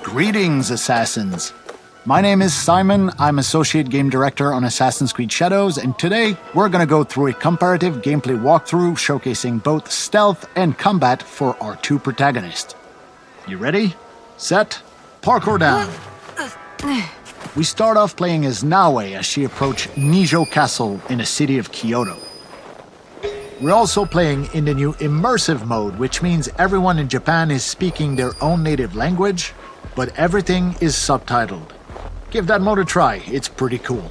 Greetings, Assassins! My name is Simon, I'm Associate Game Director on Assassin's Creed Shadows, and today we're gonna go through a comparative gameplay walkthrough showcasing both stealth and combat for our two protagonists. You ready? Set? Parkour down! We start off playing as Naoe as she approaches Nijo Castle in the city of Kyoto. We're also playing in the new immersive mode, which means everyone in Japan is speaking their own native language, but everything is subtitled. Give that mode a try, it's pretty cool.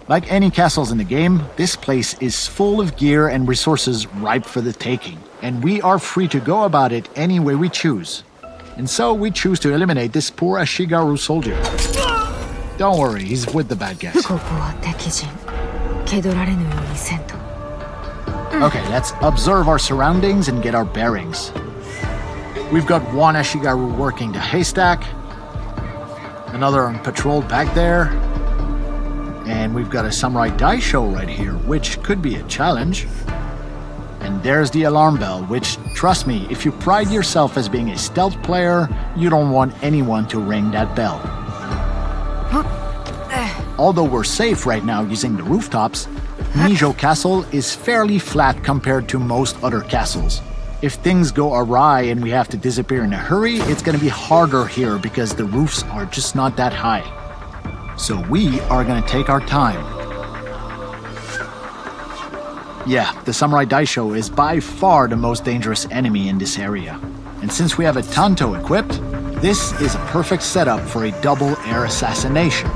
Like any castles in the game, this place is full of gear and resources ripe for the taking, and we are free to go about it any way we choose. And so we choose to eliminate this poor Ashigaru soldier. Don't worry, he's with the bad guys. Okay, let's observe our surroundings and get our bearings. We've got one Ashigaru working the haystack, another on patrol back there, and we've got a samurai daisho right here, which could be a challenge. And there's the alarm bell, which, trust me, if you pride yourself as being a stealth player, you don't want anyone to ring that bell. Although we're safe right now using the rooftops, Nijo Castle is fairly flat compared to most other castles. If things go awry and we have to disappear in a hurry, it's gonna be harder here because the roofs are just not that high. So we are gonna take our time. Yeah, the Samurai Daisho is by far the most dangerous enemy in this area. And since we have a Tanto equipped, this is a perfect setup for a double air assassination.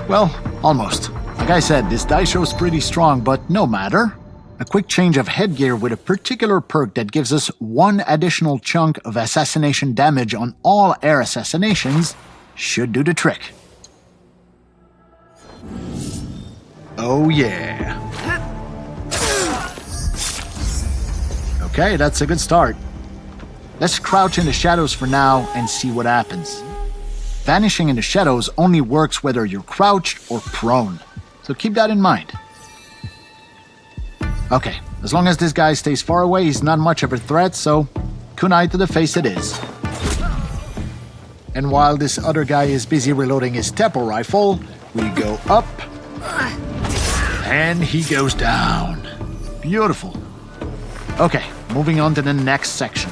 Well, almost. Like I said, this Daisho is pretty strong, but no matter. A quick change of headgear with a particular perk that gives us one additional chunk of assassination damage on all air assassinations should do the trick. Oh yeah. Okay, that's a good start. Let's crouch in the shadows for now and see what happens. Vanishing in the shadows only works whether you're crouched or prone, so keep that in mind. Okay, as long as this guy stays far away, he's not much of a threat, so kunai to the face it is. And while this other guy is busy reloading his Teppo rifle, we go up, and he goes down. Beautiful. Okay, moving on to the next section.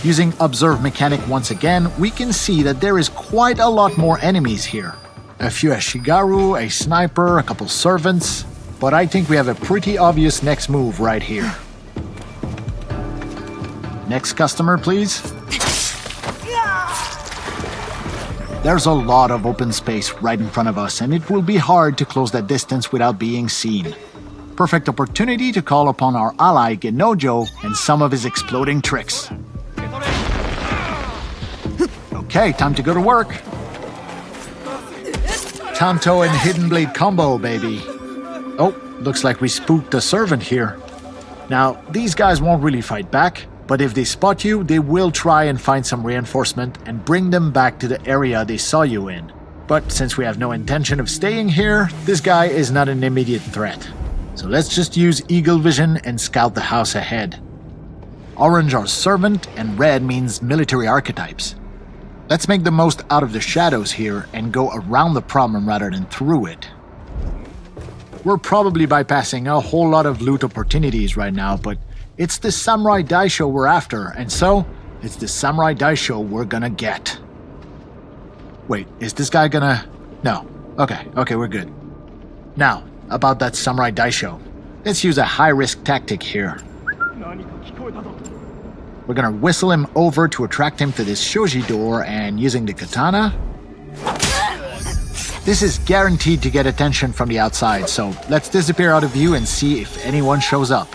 Using Observe Mechanic once again, we can see that there is quite a lot more enemies here. A few Ashigaru, a sniper, a couple servants, but I think we have a pretty obvious next move right here. Next customer, please. There's a lot of open space right in front of us, and it will be hard to close that distance without being seen. Perfect opportunity to call upon our ally Genojo and some of his exploding tricks. Okay, time to go to work. Tanto and Hidden Blade combo, baby. Oh, looks like we spooked the servant here. Now, these guys won't really fight back, but if they spot you, they will try and find some reinforcement and bring them back to the area they saw you in. But since we have no intention of staying here, this guy is not an immediate threat. So let's just use Eagle Vision and scout the house ahead. Orange are servant and red means military archetypes. Let's make the most out of the shadows here and go around the problem rather than through it. We're probably bypassing a whole lot of loot opportunities right now, but it's the Samurai Daisho we're after, and so it's the Samurai Daisho we're gonna get. Wait, is this guy gonna... No. Okay, we're good. Now, about that Samurai Daisho. Let's use a high-risk tactic here. We're gonna whistle him over to attract him to this shoji door, and using the katana... This is guaranteed to get attention from the outside, so let's disappear out of view and see if anyone shows up.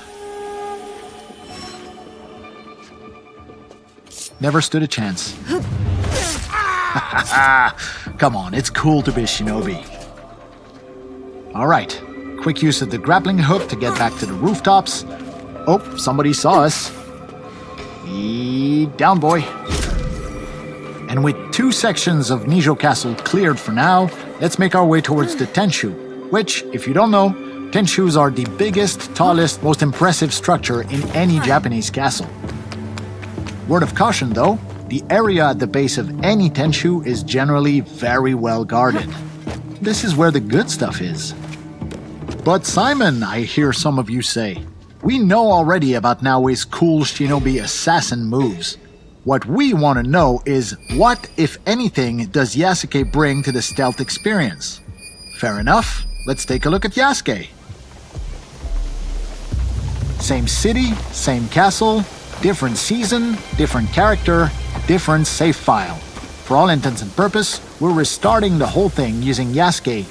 Never stood a chance. Come on, it's cool to be a shinobi. Alright, quick use of the grappling hook to get back to the rooftops. Oh, somebody saw us. Down, boy. And with two sections of Nijo Castle cleared for now, let's make our way towards the Tenshu, which, if you don't know, Tenshus are the biggest, tallest, most impressive structure in any Japanese castle. Word of caution though, the area at the base of any Tenshu is generally very well guarded. This is where the good stuff is. But Simon, I hear some of you say, we know already about Naoe's cool shinobi assassin moves. What we want to know is what, if anything, does Yasuke bring to the stealth experience? Fair enough, let's take a look at Yasuke. Same city, same castle, different season, different character, different save file. For all intents and purpose, we're restarting the whole thing using Yasuke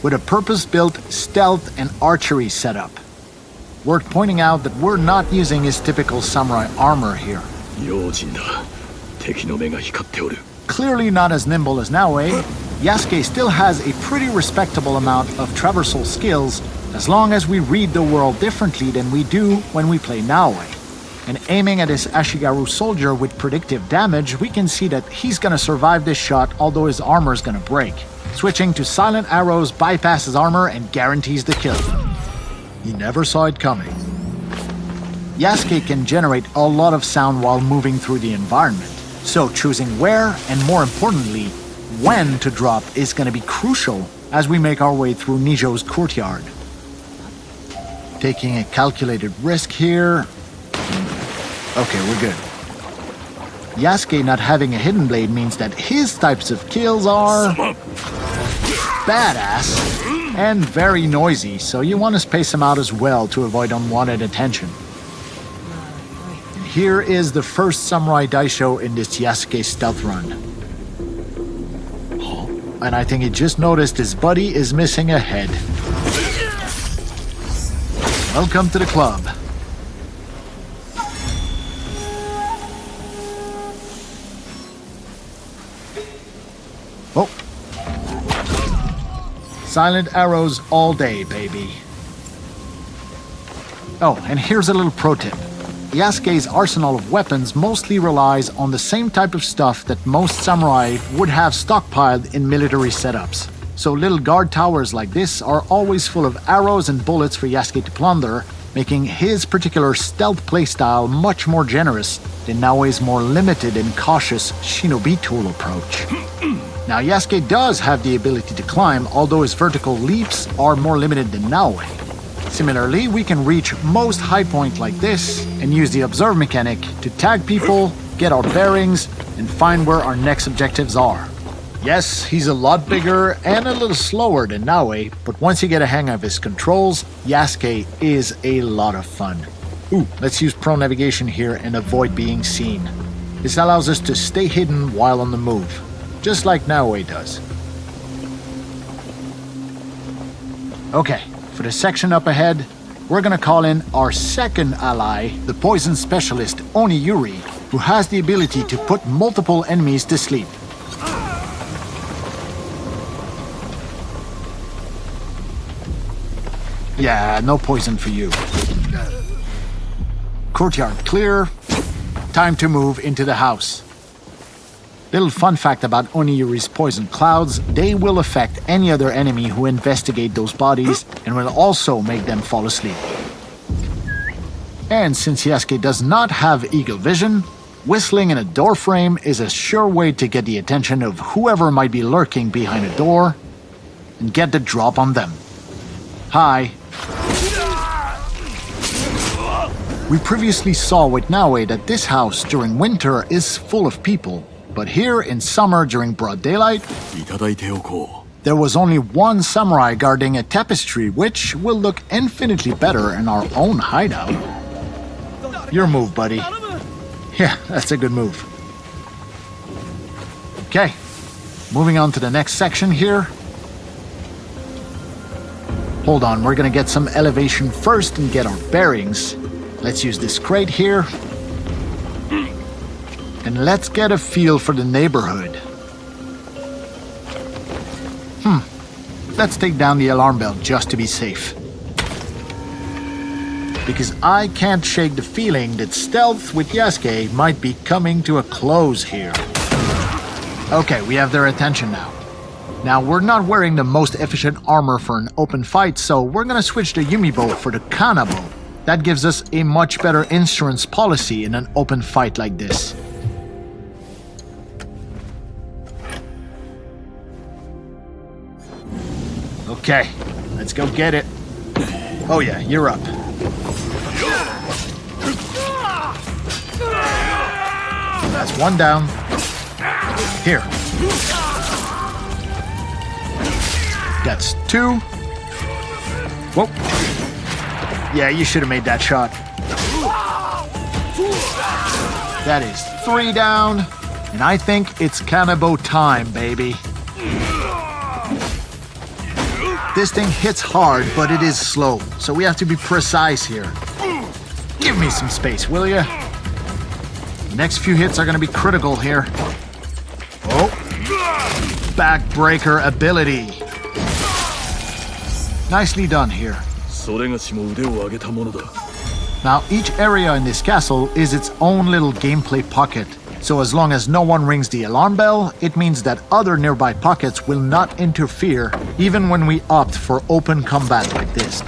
with a purpose-built stealth and archery setup. Worth pointing out that we're not using his typical samurai armor here. Clearly not as nimble as Naoe, Yasuke still has a pretty respectable amount of traversal skills as long as we read the world differently than we do when we play Naoe. And aiming at his Ashigaru soldier with predictive damage, we can see that he's gonna survive this shot although his armor's gonna break. Switching to silent arrows bypasses armor and guarantees the kill. You never saw it coming. Yasuke can generate a lot of sound while moving through the environment, so choosing where, and more importantly, when to drop is gonna be crucial as we make our way through Nijo's courtyard. Taking a calculated risk here. Okay, we're good. Yasuke not having a hidden blade means that his types of kills are badass and very noisy, so you want to space them out as well to avoid unwanted attention. And here is the first Samurai Daisho in this Yasuke stealth run. And I think he just noticed his buddy is missing a head. Welcome to the club. Oh. Silent arrows all day, baby. Oh, and here's a little pro tip. Yasuke's arsenal of weapons mostly relies on the same type of stuff that most samurai would have stockpiled in military setups. So little guard towers like this are always full of arrows and bullets for Yasuke to plunder, making his particular stealth playstyle much more generous than Naoe's more limited and cautious shinobi tool approach. Now Yasuke does have the ability to climb, although his vertical leaps are more limited than Naoe. Similarly, we can reach most high point like this and use the observe mechanic to tag people, get our bearings, and find where our next objectives are. Yes, he's a lot bigger and a little slower than Naoe, but once you get a hang of his controls, Yasuke is a lot of fun. Ooh, let's use pro navigation here and avoid being seen. This allows us to stay hidden while on the move, just like Naoe does. Okay, for the section up ahead, we're gonna call in our second ally, the poison specialist Oniyuri, who has the ability to put multiple enemies to sleep. Yeah, no poison for you. Courtyard clear. Time to move into the house. Little fun fact about Oniyuri's poison clouds, they will affect any other enemy who investigate those bodies and will also make them fall asleep. And since Yasuke does not have eagle vision, whistling in a door frame is a sure way to get the attention of whoever might be lurking behind a door and get the drop on them. Hi. We previously saw with Naoe that this house during winter is full of people, but here in summer during broad daylight, there was only one samurai guarding a tapestry, which will look infinitely better in our own hideout. Your move, buddy. Yeah, that's a good move. Okay, moving on to the next section here. Hold on, we're gonna get some elevation first and get our bearings. Let's use this crate here. And let's get a feel for the neighborhood. Let's take down the alarm bell just to be safe. Because I can't shake the feeling that stealth with Yasuke might be coming to a close here. Okay, we have their attention now. Now, we're not wearing the most efficient armor for an open fight, so we're gonna switch the Yumi bow for the Kana bow. That gives us a much better insurance policy in an open fight like this. Okay, let's go get it. Oh yeah, you're up. That's one down. Here. That's two. Whoa. Yeah, you should have made that shot. That is three down. And I think it's Kanabo time, baby. This thing hits hard, but it is slow, so we have to be precise here. Give me some space, will ya? The next few hits are going to be critical here. Oh. Backbreaker ability. Nicely done here. Now, each area in this castle is its own little gameplay pocket. So as long as no one rings the alarm bell, it means that other nearby pockets will not interfere, even when we opt for open combat like this.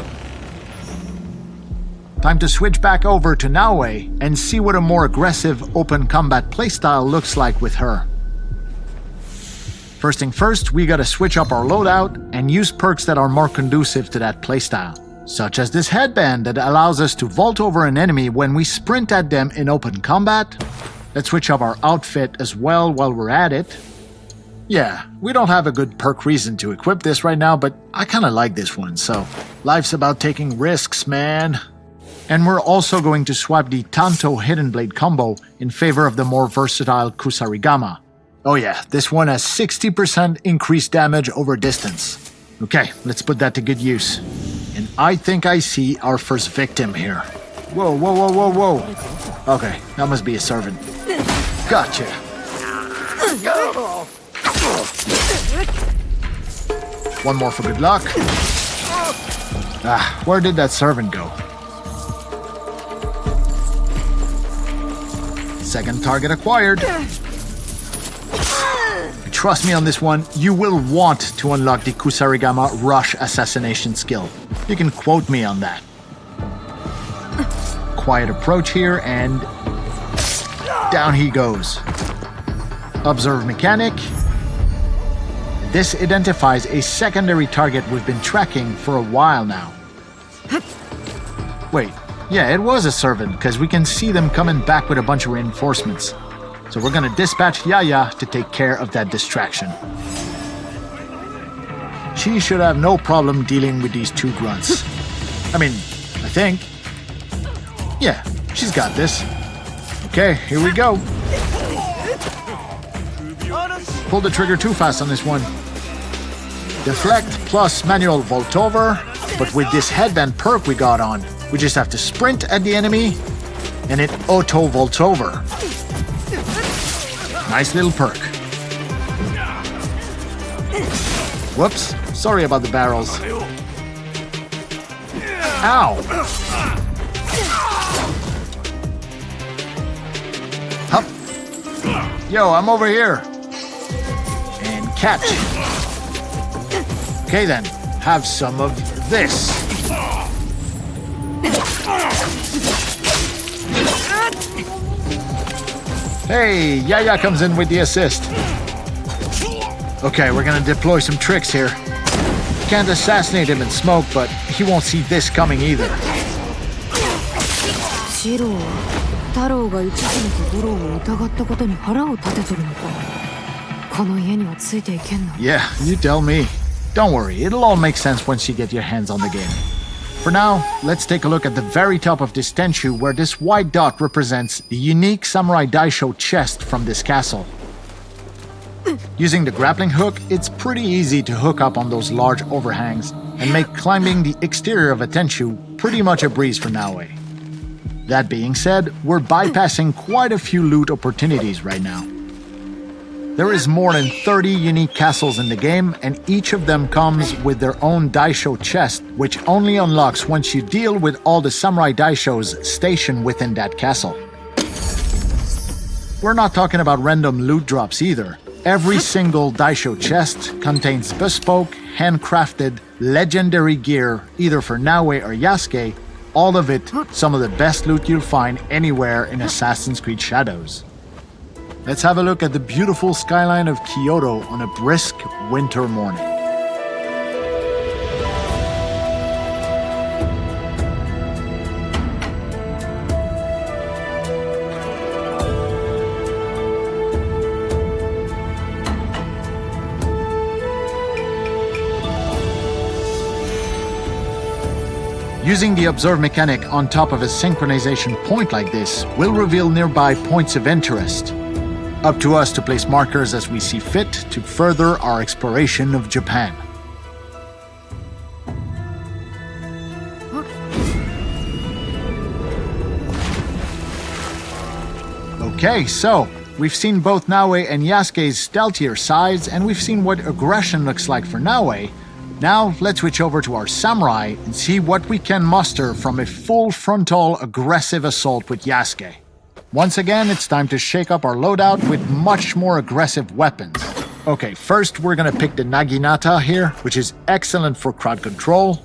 Time to switch back over to Naoe and see what a more aggressive open combat playstyle looks like with her. First thing first, we gotta switch up our loadout and use perks that are more conducive to that playstyle, such as this headband that allows us to vault over an enemy when we sprint at them in open combat. Let's switch up our outfit as well while we're at it. Yeah, we don't have a good perk reason to equip this right now, but I kinda like this one, so life's about taking risks, man. And we're also going to swap the Tanto Hidden Blade combo in favor of the more versatile Kusarigama. Oh yeah, this one has 60% increased damage over distance. Okay, let's put that to good use. And I think I see our first victim here. Whoa, whoa, whoa, whoa, whoa. Okay, that must be a servant. Gotcha. One more for good luck. Ah, where did that servant go? Second target acquired. Trust me on this one, you will want to unlock the Kusarigama Rush Assassination skill. You can quote me on that. Quiet approach here, and down he goes. Observe mechanic. This identifies a secondary target we've been tracking for a while now. Wait, yeah, it was a servant, because we can see them coming back with a bunch of reinforcements. So we're gonna dispatch Yaya to take care of that distraction. She should have no problem dealing with these two grunts. I mean, I think. Yeah, she's got this. Okay, here we go. Pull the trigger too fast on this one. Deflect plus manual vault over, but with this headband perk we got on, we just have to sprint at the enemy and it auto vaults over. Nice little perk. Whoops, sorry about the barrels. Ow! Hup. Yo, I'm over here. And catch. Okay then, have some of this. Hey, Yaya comes in with the assist. Okay, we're gonna deploy some tricks here. Can't assassinate him in smoke, but he won't see this coming either. Yeah, you tell me. Don't worry, it'll all make sense once you get your hands on the game. For now, let's take a look at the very top of this Tenchu where this white dot represents the unique Samurai Daisho chest from this castle. Using the grappling hook, it's pretty easy to hook up on those large overhangs and make climbing the exterior of a Tenchu pretty much a breeze for Naoe. That being said, we're bypassing quite a few loot opportunities right now. There is more than 30 unique castles in the game, and each of them comes with their own Daisho chest, which only unlocks once you deal with all the Samurai Daishos stationed within that castle. We're not talking about random loot drops either. Every single daisho chest contains bespoke, handcrafted, legendary gear, either for Naoe or Yasuke, all of it some of the best loot you'll find anywhere in Assassin's Creed Shadows. Let's have a look at the beautiful skyline of Kyoto on a brisk winter morning. Using the observe mechanic on top of a synchronization point like this will reveal nearby points of interest. Up to us to place markers as we see fit to further our exploration of Japan. Okay, so we've seen both Naoe and Yasuke's stealthier sides, and we've seen what aggression looks like for Naoe. Now, let's switch over to our samurai and see what we can muster from a full frontal aggressive assault with Yasuke. Once again, it's time to shake up our loadout with much more aggressive weapons. Okay, first we're gonna pick the Naginata here, which is excellent for crowd control.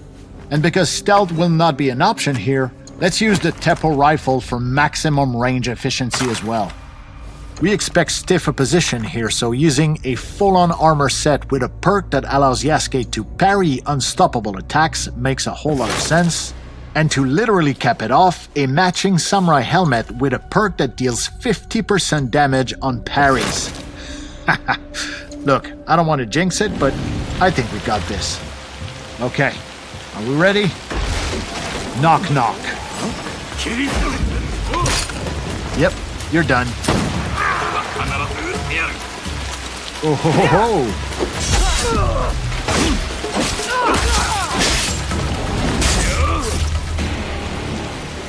And because stealth will not be an option here, let's use the Teppo rifle for maximum range efficiency as well. We expect stiff opposition here, so using a full-on armor set with a perk that allows Yasuke to parry unstoppable attacks makes a whole lot of sense. And to literally cap it off, a matching samurai helmet with a perk that deals 50% damage on parries. Look, I don't want to jinx it, but I think we got this. Okay, are we ready? Knock knock. Yep, you're done. Oh ho ho ho!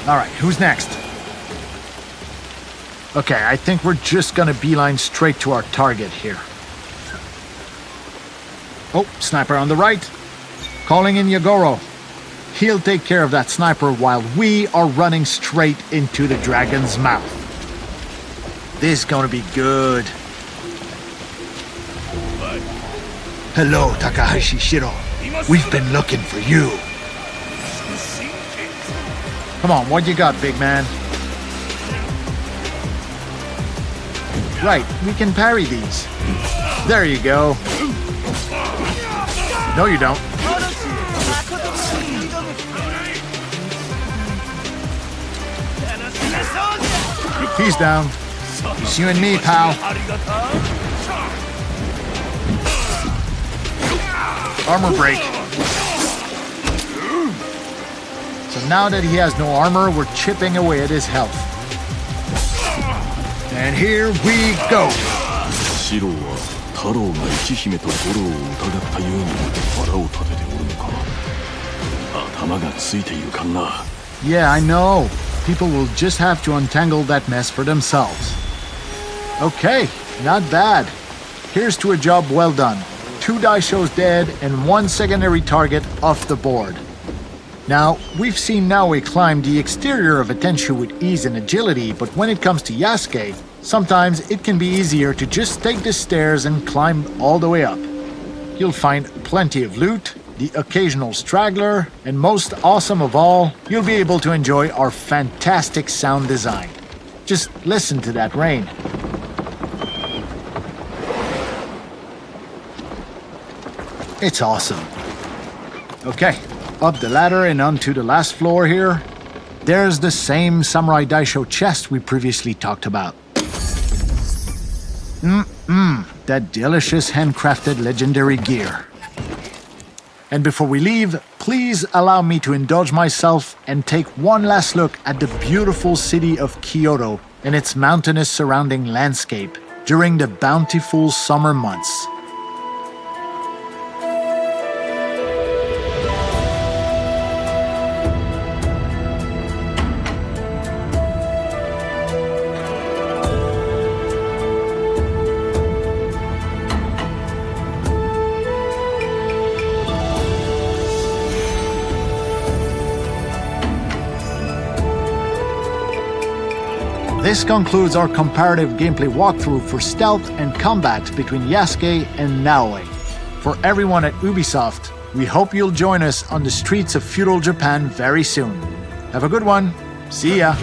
Alright, who's next? Okay, I think we're just gonna beeline straight to our target here. Oh, sniper on the right. Calling in Yagoro. He'll take care of that sniper while we are running straight into the dragon's mouth. This is gonna be good. Hello, Takahashi Shiro. We've been looking for you. Come on, what you got, big man? Right, we can parry these. There you go. No, you don't. He's down. It's you and me, pal. Armor break. So now that he has no armor, we're chipping away at his health. And here we go. Yeah, I know. People will just have to untangle that mess for themselves. Okay, not bad. Here's to a job well done. 2 daishos dead and 1 secondary target off the board. Now, we've seen Naoe climb the exterior of a Tenshu with ease and agility, but when it comes to Yasuke, sometimes it can be easier to just take the stairs and climb all the way up. You'll find plenty of loot, the occasional straggler, and most awesome of all, you'll be able to enjoy our fantastic sound design. Just listen to that rain. It's awesome. Okay, up the ladder and onto the last floor here. There's the same Samurai Daisho chest we previously talked about. That delicious handcrafted legendary gear. And before we leave, please allow me to indulge myself and take one last look at the beautiful city of Kyoto and its mountainous surrounding landscape during the bountiful summer months. This concludes our comparative gameplay walkthrough for stealth and combat between Yasuke and Naoe. For everyone at Ubisoft, we hope you'll join us on the streets of feudal Japan very soon. Have a good one. See ya!